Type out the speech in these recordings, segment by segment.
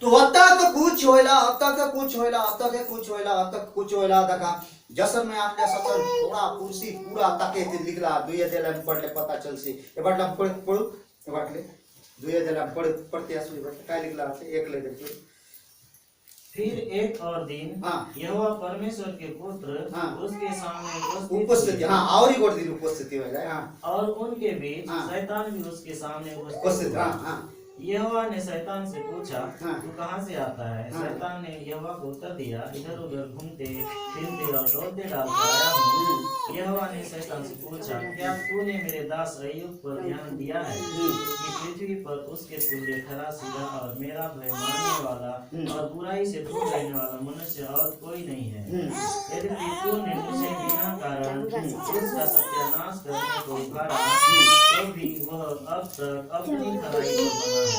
तो अतक कुछ होइला अतक कुछ होइला अतक कुछ होइला अतक कुछ होइला दका जसर में आपल्या सतर थोड़ा कुर्सी पूरा तके ते लिखला दुय देला पडले पता चलसी ए बाटला पळू ए बाटले दुय देला पडते असली बट काय लिखला आहे एक ले देखिए। फिर एक और दिन यहोवा परमेश्वर के पुत्र उसके सामने उपस्थित और ही गोट दिन उपस्थिति हो जाए और उनके बीच शैतान भी उसके सामने उपस्थित। यहोवा ने शैतान से पूछा तू कहाँ से आता है? शैतान ने यहोवा को उत्तर दिया इधर उधर घूमते फिरते और दौड़ते डालता आया हूँ। यहोवा ने शैतान से पूछा क्या तूने मेरे दास अय्यूब पर ध्यान दिया है कि पृथ्वी पर उसके तुल्य खरा सीधा और मेरा भय मानने वाला और बुराई से दूर रहने वाला मनुष्य और कोई नहीं है। यदि तूने मुझे बिना कारण उसका सत्यानाश करने को उभारा तो भी वह अब तक अपनी खराई पर बना है।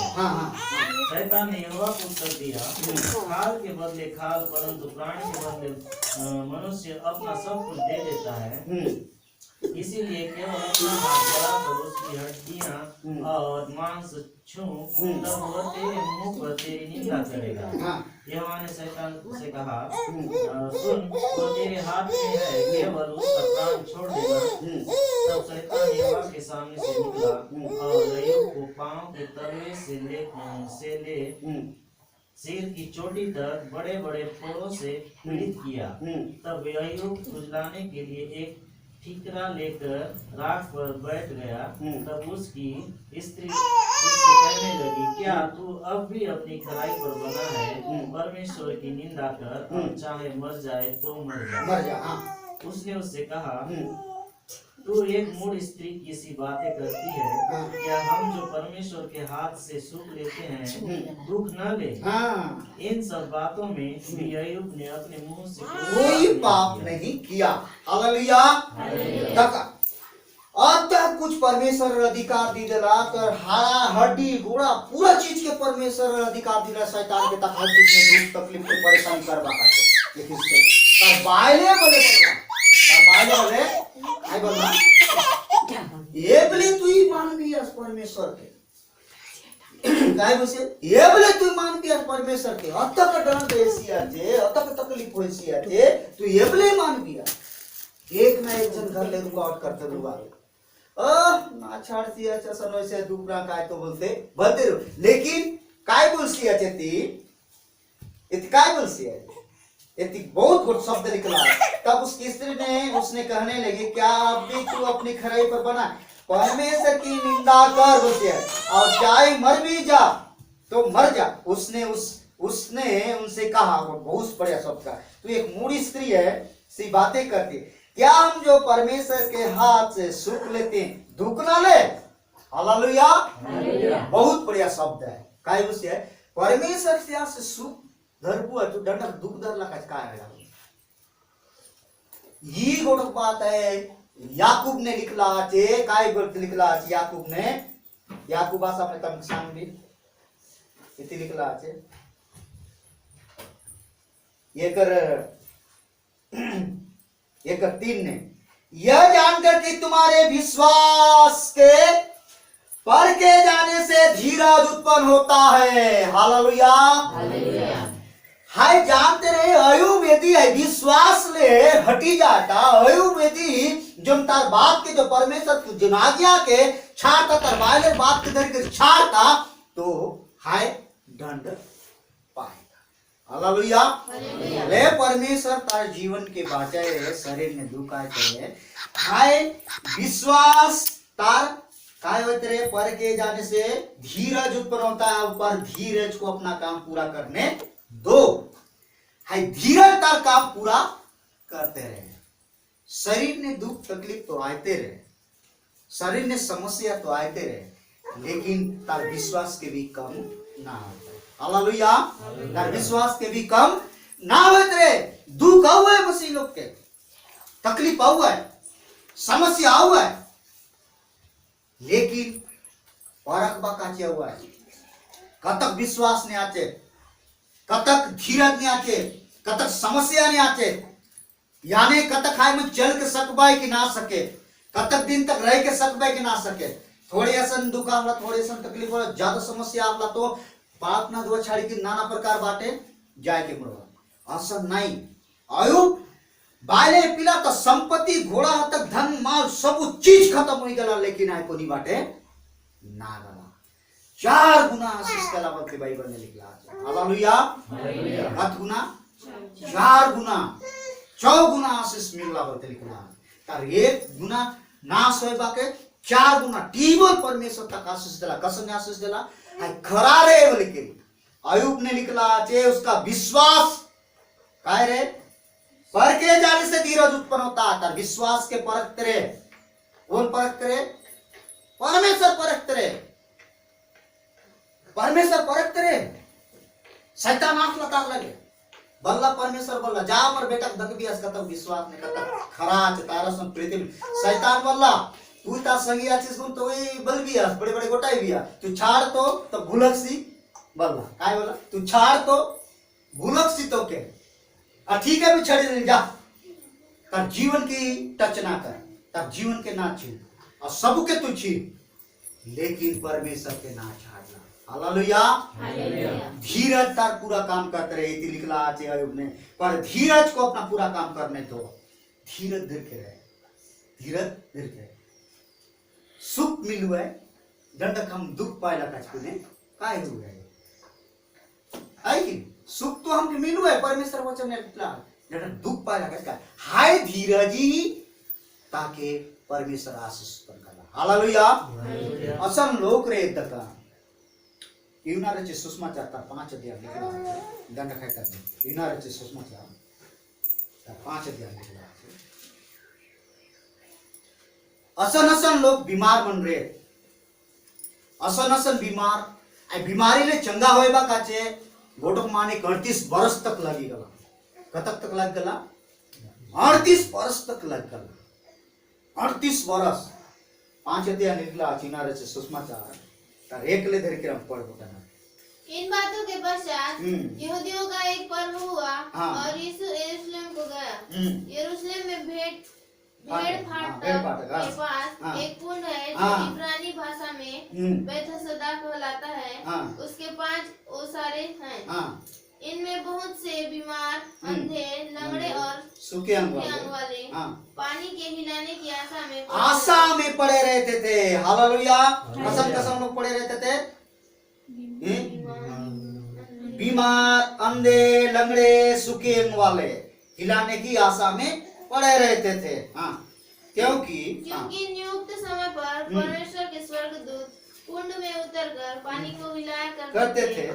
शैतान ने यहोवा को उत्तर दिया खाल के बदले खाल परंतु प्राणी के बदले मनुष्य अपना सब कुछ दे देता है। इसीलिए केवल अपना हाथ बढ़ाकर उसकी हड्डियां और मांस छू तब वह तेरे मुंह पर तेरी निंदा करेगा। यहोवा ने शैतान से कहा सुन वो तेरे हाथ में है केवल उसका प्राण छोड़ देना। तब शैतान यहोवा के सामने से निकला और अय्यूब को पांव के तलवे से ले सिर की चोटी तक बड़े बड़े फोड़ों से पीड़ित किया। तब अय्यूब खुजलाने के लिए एक ठीकरा लेकर राख पर बैठ गया। तब उसकी स्त्री उससे कहने लगी क्या तू अब भी अपनी खराई पर बना है? परमेश्वर की निंदा कर और चाहे मर जाए तो मर जा। उसने उससे कहा तू एक मूढ़ स्त्री की सी बातें करती है। क्या हम जो परमेश्वर के हाथ से सुख लेते हैं दुख न ले? इन सब बातों में भी अय्यूब ने अपने मुंह से कोई पाप नहीं किया। हालेलुया। तक कुछ परमेश्वर अधिकार दी देला कर हाड़ा हड्डी घोड़ा पूरा चीज के परमेश्वर अधिकार दिला शैतान के तक हर चीज में दुख तकलीफ के परेशान करवा का लेकिन से तर बाइले बोले आई बोलना ये बोले तू ही मान भी है परमेश्वर के काय बसे ये बोले तू मान भी है परमेश्वर के अतक डर देसी आते अतक तकलीफ होइसी आते तू ये बोले मान भी है एक ना एक जन घर ले रुकावट करते रुआ ना छाड़ती अच्छा सनो से दूसरा काय तो बोलते रहो लेकिन काय बोलसी है इत काय बोलसी है इतनी बहुत गुड शब्द निकला। तब उसकी स्त्री ने उसने कहने लगी क्या अब भी तू अपनी खराई पर बना? परमेश्वर की निंदा कर बोलते और चाहे मर भी जा तो मर जा। उसने उनसे कहा बहुत बढ़िया शब्द का तू एक मूढ़ी स्त्री है सी बातें करती। क्या हम जो परमेश्वर के हाथ से सुख लेते हैं दुख ना ले? हालेलुया। बहुत बढ़िया शब्द है काय उसे परमेश्वर से हाथ से सुख धरबू है तो डंडक दुख दर लगा काय है ये गोट बात है। याकूब ने लिखला छे काय बोलते लिखला छे याकूब आशा में तम सांग भी इति लिखला छे एक 3 ने यह जानकर कि तुम्हारे विश्वास के परखे जाने से धीरज उत्पन्न होता है। हालेलुया। हाय जानते रहे अय्यूब यदि विश्वास ले हटी जाता अय्यूब यदि जो तार बाप के जो परमेश्वर जुनागिया के छाड़ता तार बाइले बाप के धर के छाड़ता तो हाय दंड पाएगा। हालेलुया। ले परमेश्वर तार जीवन के बाचाए शरीर में दुख आए करे हाय विश्वास तार काय होते रहे पर के जाने से धीरज उत्पन्न होता है। ऊपर धीरज को अपना काम पूरा करने दो। हाय धीरज तार काम पूरा करते रहे। शरीर ने दुख तकलीफ तो आते रहे शरीर ने समस्या तो आते रहे लेकिन तार विश्वास के भी कम ना होता। हालेलुया। तार विश्वास के भी कम ना होते रहे। दुख हुआ है मसीह लोग के तकलीफ हुआ है समस्या हुआ है लेकिन परख बाकाचे हुआ है कतक विश्वास ने आचे कतक धीरज ने आचे कतक समस्या ने आचे यानी कतक हाय में चल के सकबाई कि ना सके कतक दिन तक रह के सकबाई कि ना सके। थोड़े असन दुख आवला थोड़े असन तकलीफ होला ज्यादा समस्या आवला तो पाप ना दो छाड़ी की नाना प्रकार बाटे जाय के मुड़वा असर नहीं अयुब बाले पिला तो संपत्ति घोड़ा तक धन माल सब चीज खत्म हो गला लेकिन आय कोनी बाटे ना गला 4 गुना आशीष कला बते बाइबल में लिखला हालेलुया हालेलुया गुना 4 गुना 4 गुना आशीष मिलला बते लिखला तार 1 गुना नाश होय बाके 4 गुना टीबल परमेश्वर तक आशीष देला कसम ने आशीष देला है खरा रे बोले के अयुब ने लिखला जे उसका विश्वास काय रे पर के जाने से धीरज उत्पन्न होता है विश्वास के परखते रहे कौन परखते रहे परमेश्वर परखते रहे परमेश्वर परखते रहे शैतान आंख लगा लगे बल्ला परमेश्वर बल्ला जा मर बेटा दक भी असकत विश्वास ने कत खराच तारा सम प्रीति शैतान बल्ला तू ता संगी आछिस गुण तो ए बल भी आस बड़े बड़े गोटाई भी आ तू छाड़ तो भूलक सी बल्ला काय बोला तू छाड़ तो भूलक सी तो के ठीक है भी छड़ी नहीं जा तार जीवन की टच ना कर तार जीवन के ना छीन और सबके तू छीन लेकिन परमेश्वर के ना छाड़ना हालेलुया हालेलुया धीरज तार पूरा काम करते रहे इति लिखला आचे अयुब ने पर धीरज को अपना पूरा काम करने दो धीरज धर के रहे धीरज धर के सुख मिलु है दंडक हम दुख पायला काचकुने काय हुआ है आई कि सुख तो हमके मिलू है परमेश्वर वचन ने लिखला जब दुख पाए लगा का हाय धीरजी ताके परमेश्वर आशीष उत्पन्न करा हालेलुया असन लोक रे दका युनारचे सुषमाचार ता 5 अध्याय लिखला दंड खाय करने युनारचे सुषमाचार ता 5 अध्याय लिखला असन लोग बीमार बन रहे असन बीमार आई बीमारी ले चंगा होएबा काचे गोटक माने 38 वर्ष तक लगी गला कतक तक लग गला 38 वर्ष तक लग गला 38 वर्ष 5 अध्याय निकला चिनारे से सुषमाचार तार एक ले धर के हम पढ़ बताना इन बातों के पश्चात यहूदियों का एक पर्व हुआ और यीशु यरूशलेम को गया यरूशलेम में भेड़ फाटक के पास एक कुंड है जो इब्रानी भाषा में बैतहसदा कहलाता है उसके 5 ओसारे हैं इनमें बहुत से बीमार अंधे लंगड़े और सूखे अंग वाले पानी के हिलाने की आशा में पड़े रहते थे हालेलुया कसम कसम लोग पड़े रहते थे बीमार अंधे लंगड़े सूखे अंग वाले हिलाने की आशा में पड़े रहते थे हाँ क्योंकि नियुक्त समय पर परमेश्वर के स्वर्गदूत कुंड में उतरकर पानी को हिलाया करते थे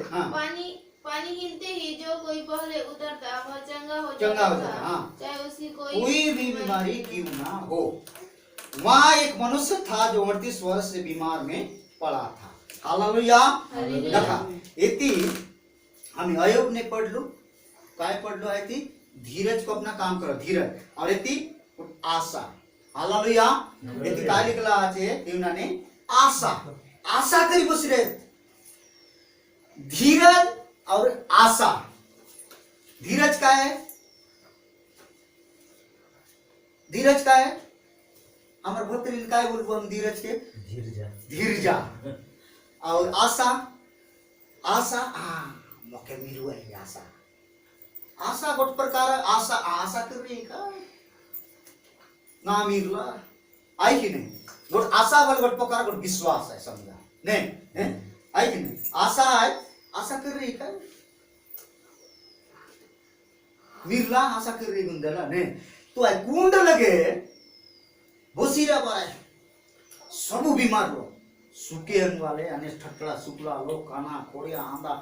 पानी हिलते ही जो कोई पहले उतरता वह चंगा हो जाता चाहे उसकी कोई भी बीमारी क्यों ना हो वहाँ एक मनुष्य था जो 38 वर्ष से बीमार में पड़ा था हालेलुया देखा इति हम अयुब ने पढ़ लो काय पढ़ लो है धीरज को अपना काम करो धीरज और इति आशा हालेलुया इति काय लिखला आछे तिवनाने आशा आशा करी बसी रहे धीरज और आशा धीरज का है हमर भक्तरीन काय बोलबो हम धीरज के धीरजा और आशा मौके मिलू है आशा गोट प्रकार आशा कर रही का ना मिलला आई कि नहीं गोट आशा वाला गोट प्रकार गोट विश्वास है समझा नहीं आई कि नहीं आशा कर रही का मिलला आशा कर रही गुंदला नहीं तो आई कुंड लगे बसीरा बाय सब बीमार लोग सूखे अंग वाले अने ठटला सुकला लोग काना कोड़िया आंदा